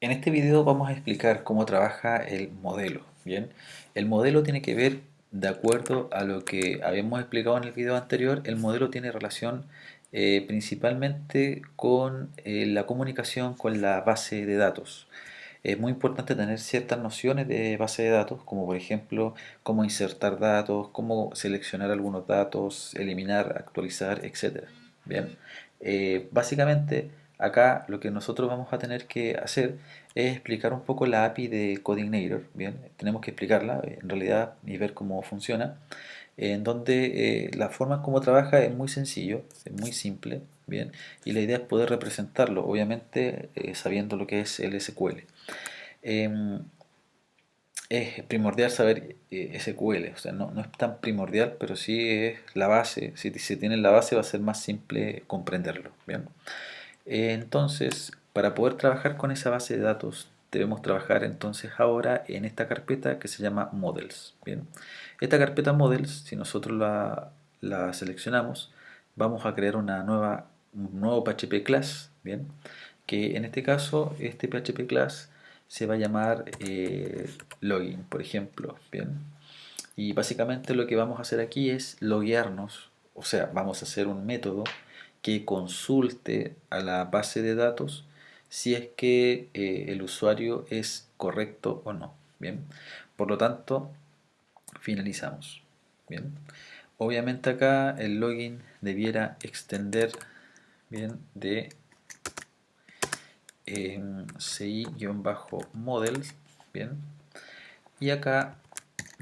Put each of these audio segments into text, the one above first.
En este video vamos a explicar cómo trabaja el modelo. Bien, el modelo tiene que ver, de acuerdo a lo que habíamos explicado en el video anterior, el modelo tiene relación principalmente con la comunicación con la base de datos. Es muy importante tener ciertas nociones de base de datos, como por ejemplo cómo insertar datos, cómo seleccionar algunos datos, eliminar, actualizar, etcétera. Bien, básicamente acá lo que nosotros vamos a tener que hacer es explicar un poco la API de Coordinator. Bien, tenemos que explicarla en realidad y ver cómo funciona. En donde la forma en cómo trabaja es muy sencillo, es muy simple, bien, y la idea es poder representarlo, obviamente sabiendo lo que es el SQL. Em, es primordial saber SQL, o sea, no es tan primordial, pero sí es la base. Si se tiene la base va a ser más simple comprenderlo. Bien. Entonces, para poder trabajar con esa base de datos, debemos trabajar entonces ahora en esta carpeta que se llama Models. Bien. Esta carpeta Models, si nosotros la seleccionamos, vamos a crear un nuevo PHP class. Bien, que en este caso, este PHP class se va a llamar login, por ejemplo. Bien, y básicamente lo que vamos a hacer aquí es loguearnos, o sea, vamos a hacer un método que consulte a la base de datos si es que el usuario es correcto o no. Bien, por lo tanto, finalizamos. Bien, obviamente acá el login debiera extender bien de ci-models. Bien, y acá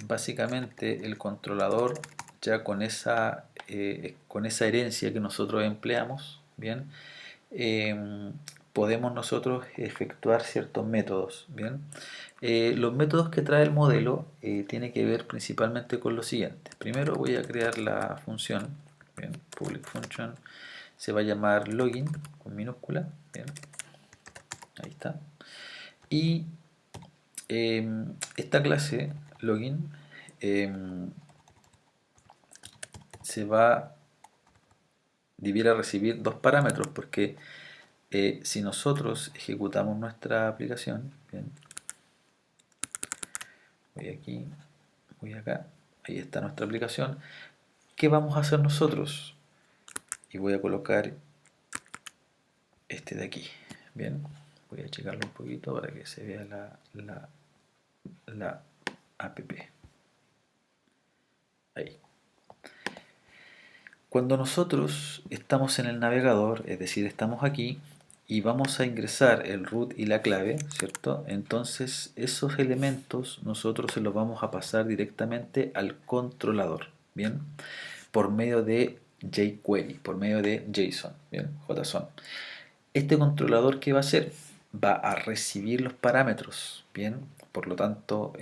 básicamente el controlador ya con esa herencia que nosotros empleamos, bien, eh, podemos nosotros efectuar ciertos métodos, bien. Los métodos que trae el modelo tiene que ver principalmente con lo siguiente. Primero voy a crear la función, bien, public function, se va a llamar login con minúscula, bien, ahí está. Y esta clase login eh, se va debiera recibir dos parámetros porque si nosotros ejecutamos nuestra aplicación, bien, voy aquí, voy acá, ahí está nuestra aplicación. ¿Qué vamos a hacer nosotros? Y voy a colocar este de aquí. Bien, voy a checarlo un poquito para que se vea la app. Ahí. Cuando nosotros estamos en el navegador, es decir, estamos aquí y vamos a ingresar el root y la clave, ¿cierto? Entonces esos elementos nosotros se los vamos a pasar directamente al controlador, ¿bien? Por medio de jQuery, por medio de JSON, ¿bien? JSON. Este controlador, ¿qué va a hacer? Va a recibir los parámetros, ¿bien? Por lo tanto,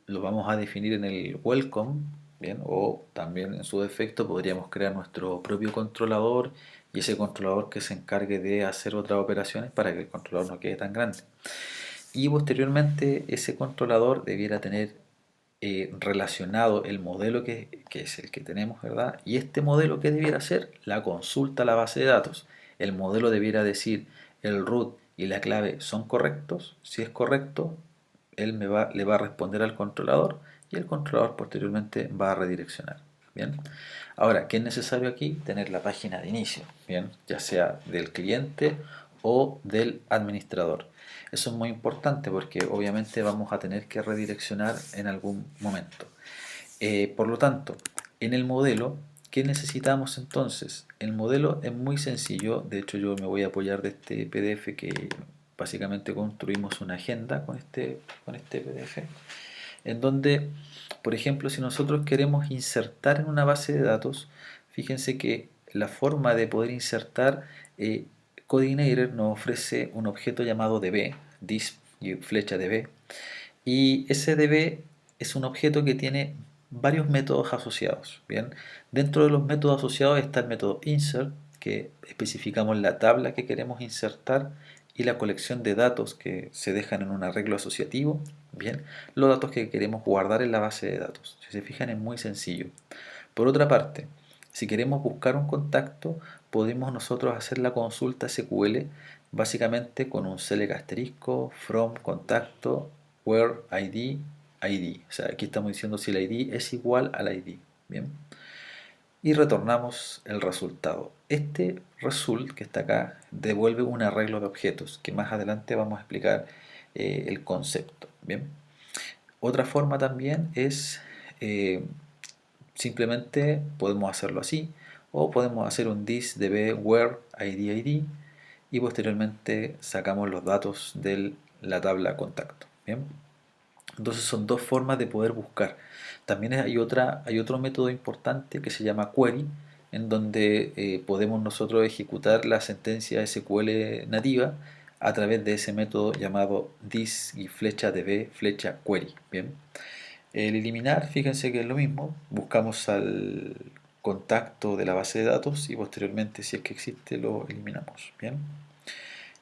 lo vamos a definir en el welcome, ¿bien? O también en su defecto podríamos crear nuestro propio controlador y ese controlador que se encargue de hacer otras operaciones para que el controlador no quede tan grande. Y posteriormente ese controlador debiera tener relacionado el modelo que es el que tenemos, ¿verdad? Y este modelo, ¿qué debiera hacer? La consulta a la base de datos. El modelo debiera decir el root y la clave son correctos. Si es correcto, él le va a responder al controlador y el controlador posteriormente va a redireccionar. Bien. Ahora, ¿qué es necesario aquí? Tener la página de inicio, bien, ya sea del cliente o del administrador. Eso es muy importante porque obviamente vamos a tener que redireccionar en algún momento. Por lo tanto, en el modelo, ¿qué necesitamos entonces? El modelo es muy sencillo, de hecho yo me voy a apoyar de este PDF que básicamente construimos una agenda con este PDF, en donde, por ejemplo, si nosotros queremos insertar en una base de datos, fíjense que la forma de poder insertar, Coordinator nos ofrece un objeto llamado DB, dis y flecha DB, y ese DB es un objeto que tiene varios métodos asociados. Bien, dentro de los métodos asociados está el método insert, que especificamos la tabla que queremos insertar y la colección de datos que se dejan en un arreglo asociativo. Bien, los datos que queremos guardar en la base de datos. Si se fijan, es muy sencillo. Por otra parte, si queremos buscar un contacto, podemos nosotros hacer la consulta SQL básicamente con un select asterisco, from, contacto, where, id, id. O sea, aquí estamos diciendo si el id es igual al id. Bien. Y retornamos el resultado. Este result que está acá devuelve un arreglo de objetos, que más adelante vamos a explicar el concepto. Bien. Otra forma también es eh, simplemente podemos hacerlo así, o podemos hacer un this db where id y posteriormente sacamos los datos de la tabla contacto. Bien. Entonces son dos formas de poder buscar. También hay otro método importante que se llama query, en donde podemos nosotros ejecutar la sentencia SQL nativa a través de ese método llamado this y flecha db flecha query. Bien. El eliminar, fíjense que es lo mismo, buscamos al contacto de la base de datos y posteriormente, si es que existe, lo eliminamos. Bien.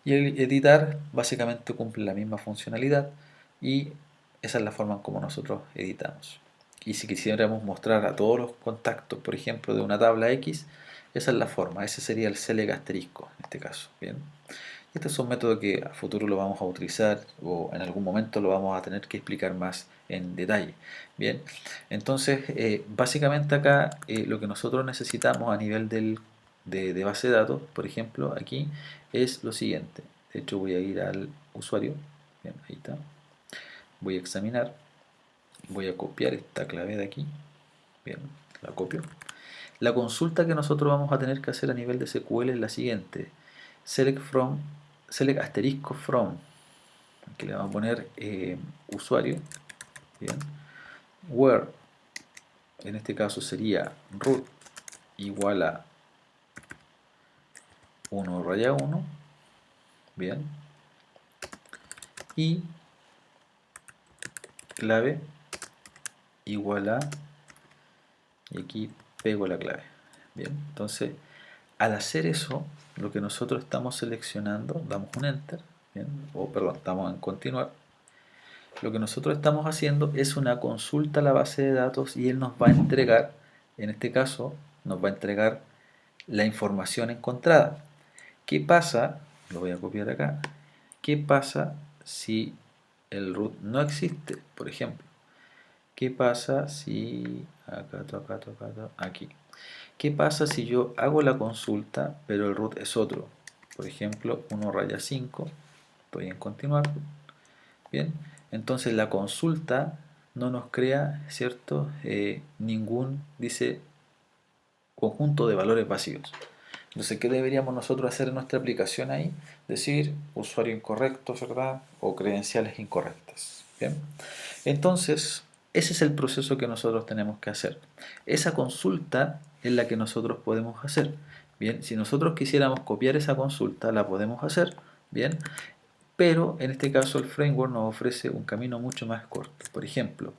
Y el editar básicamente cumple la misma funcionalidad y esa es la forma en como nosotros editamos. Y si quisiéramos mostrar a todos los contactos, por ejemplo, de una tabla X, esa es la forma, ese sería el select asterisco en este caso. Bien. Este es un método que a futuro lo vamos a utilizar o en algún momento lo vamos a tener que explicar más en detalle. Bien, entonces básicamente acá lo que nosotros necesitamos a nivel de base de datos, por ejemplo, aquí es lo siguiente. De hecho voy a ir al usuario, bien, ahí está. Voy a examinar, voy a copiar esta clave de aquí, bien, la copio. La consulta que nosotros vamos a tener que hacer a nivel de SQL es la siguiente. Select asterisco from, que le vamos a poner usuario, bien, where, en este caso sería root igual a 1 raya 1, bien, y clave igual a, y aquí pego la clave, bien, entonces al hacer eso, lo que nosotros estamos seleccionando, damos un enter, bien, o perdón, estamos en continuar. Lo que nosotros estamos haciendo es una consulta a la base de datos y él nos va a entregar, en este caso, nos va a entregar la información encontrada. ¿Qué pasa? Lo voy a copiar acá. ¿Qué pasa si el root no existe? Por ejemplo, ¿qué pasa si aquí? ¿Qué pasa si yo hago la consulta pero el root es otro? Por ejemplo, 1 raya 5, estoy en continuar. Bien, entonces la consulta no nos crea, ¿cierto? Ningún, dice, conjunto de valores vacíos. Entonces, ¿qué deberíamos nosotros hacer en nuestra aplicación ahí? Decir usuario incorrecto, ¿verdad? O credenciales incorrectas. Bien, entonces, ese es el proceso que nosotros tenemos que hacer. Esa consulta es la que nosotros podemos hacer. Bien, si nosotros quisiéramos copiar esa consulta, la podemos hacer. Bien, pero en este caso el framework nos ofrece un camino mucho más corto. Por ejemplo,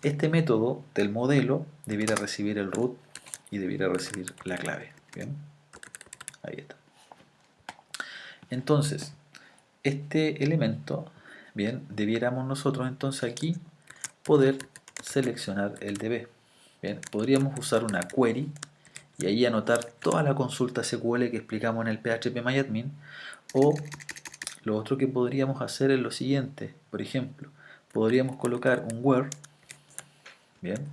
este método del modelo debiera recibir el root y debiera recibir la clave. Bien, ahí está. Entonces, este elemento, bien, debiéramos nosotros entonces aquí poder seleccionar el DB. Bien, podríamos usar una query y ahí anotar toda la consulta SQL que explicamos en el PHP o lo otro que podríamos hacer es lo siguiente. Por ejemplo, podríamos colocar un where, bien,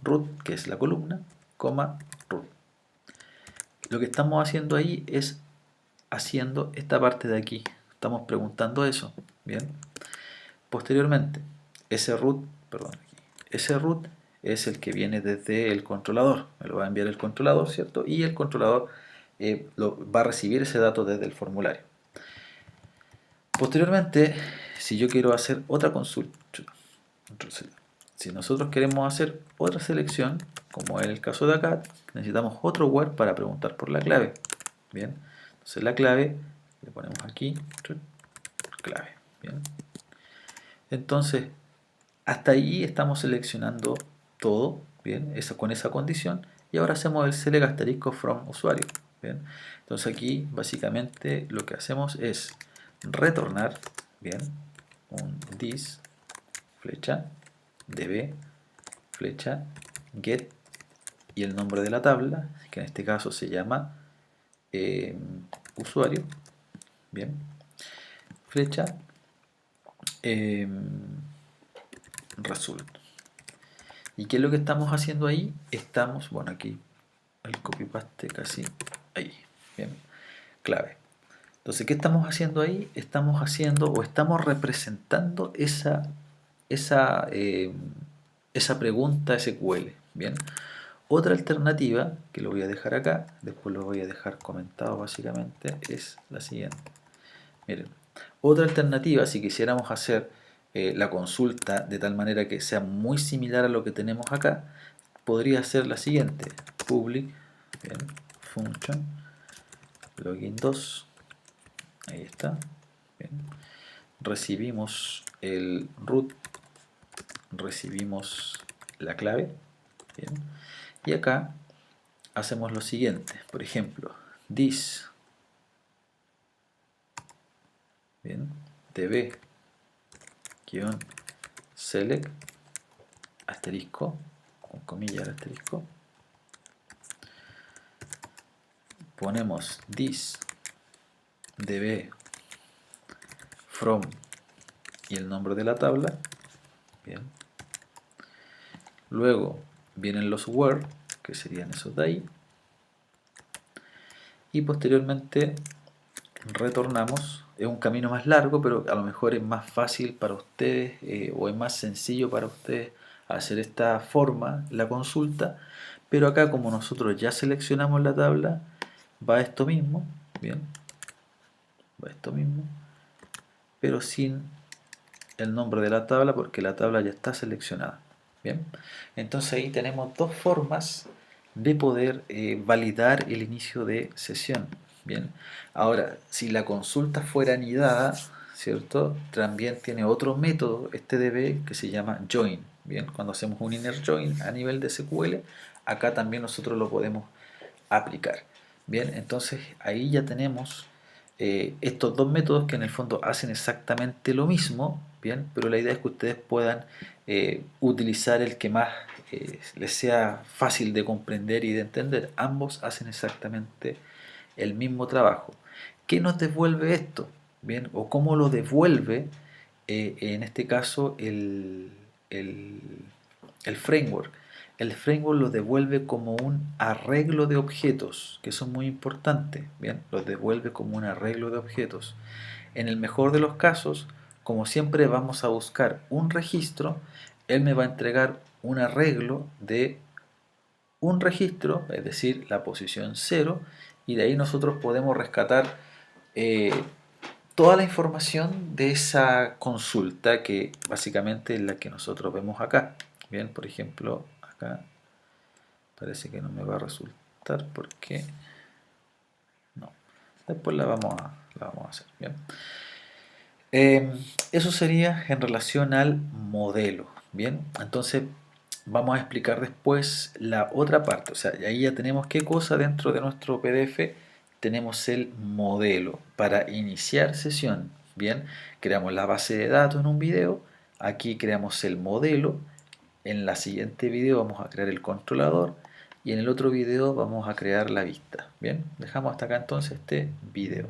root, que es la columna, coma, root. Lo que estamos haciendo ahí es haciendo esta parte de aquí. Estamos preguntando eso, bien. Posteriormente, ese root, perdón, ese root es el que viene desde el controlador. Me lo va a enviar el controlador, ¿cierto? Y el controlador va a recibir ese dato desde el formulario. Posteriormente, si yo quiero hacer otra consulta, si nosotros queremos hacer otra selección, como en el caso de acá, necesitamos otro where para preguntar por la clave. Bien, entonces la clave le ponemos aquí, clave. Bien, entonces hasta ahí estamos seleccionando todo, bien, eso con esa condición, y ahora hacemos el select asterisco from usuario. Bien, entonces aquí básicamente lo que hacemos es retornar, bien, un this flecha db flecha get y el nombre de la tabla, que en este caso se llama usuario, bien, flecha, result. ¿Y qué es lo que estamos haciendo ahí? Estamos, bueno, aquí el copy paste casi ahí, bien, clave. Entonces, ¿qué estamos haciendo ahí? Estamos haciendo o estamos representando esa, esa pregunta SQL, bien. Otra alternativa, que lo voy a dejar acá, después lo voy a dejar comentado básicamente, es la siguiente. Miren, otra alternativa, si quisiéramos hacer la consulta de tal manera que sea muy similar a lo que tenemos acá, podría ser la siguiente: public, bien, function, login 2, ahí está, bien. Recibimos el root, recibimos la clave, bien, y acá hacemos lo siguiente, por ejemplo, this, bien, db, select, asterisco, con comillas asterisco, ponemos this, db, from y el nombre de la tabla, bien. Luego vienen los where, que serían esos de ahí, y posteriormente retornamos. Es un camino más largo, pero a lo mejor es más fácil para ustedes o es más sencillo para ustedes hacer esta forma, la consulta, pero acá como nosotros ya seleccionamos la tabla, va esto mismo, bien, va esto mismo, pero sin el nombre de la tabla porque la tabla ya está seleccionada, bien. Entonces ahí tenemos dos formas de poder validar el inicio de sesión. Bien, ahora si la consulta fuera anidada, ¿cierto? También tiene otro método este DB que se llama join. Bien, cuando hacemos un inner join a nivel de SQL, acá también nosotros lo podemos aplicar. Bien, entonces ahí ya tenemos estos dos métodos que en el fondo hacen exactamente lo mismo, bien, pero la idea es que ustedes puedan utilizar el que más les sea fácil de comprender y de entender. Ambos hacen exactamente el mismo trabajo. ¿Qué nos devuelve esto? Bien, o cómo lo devuelve en este caso el, el framework. El framework lo devuelve como un arreglo de objetos, que son muy importantes, ¿bien? Lo devuelve como un arreglo de objetos. En el mejor de los casos, como siempre vamos a buscar un registro, él me va a entregar un arreglo de un registro, es decir, la posición 0, y de ahí nosotros podemos rescatar eh, toda la información de esa consulta que básicamente es la que nosotros vemos acá. Bien, por ejemplo, acá parece que no me va a resultar porque no. Después la vamos a hacer. Bien. Eso sería en relación al modelo. Bien, entonces vamos a explicar después la otra parte. O sea, ahí ya tenemos qué cosa dentro de nuestro PDF. Tenemos el modelo para iniciar sesión. Bien, creamos la base de datos en un video. Aquí creamos el modelo. En la siguiente video vamos a crear el controlador. Y en el otro video vamos a crear la vista. Bien, dejamos hasta acá entonces este video.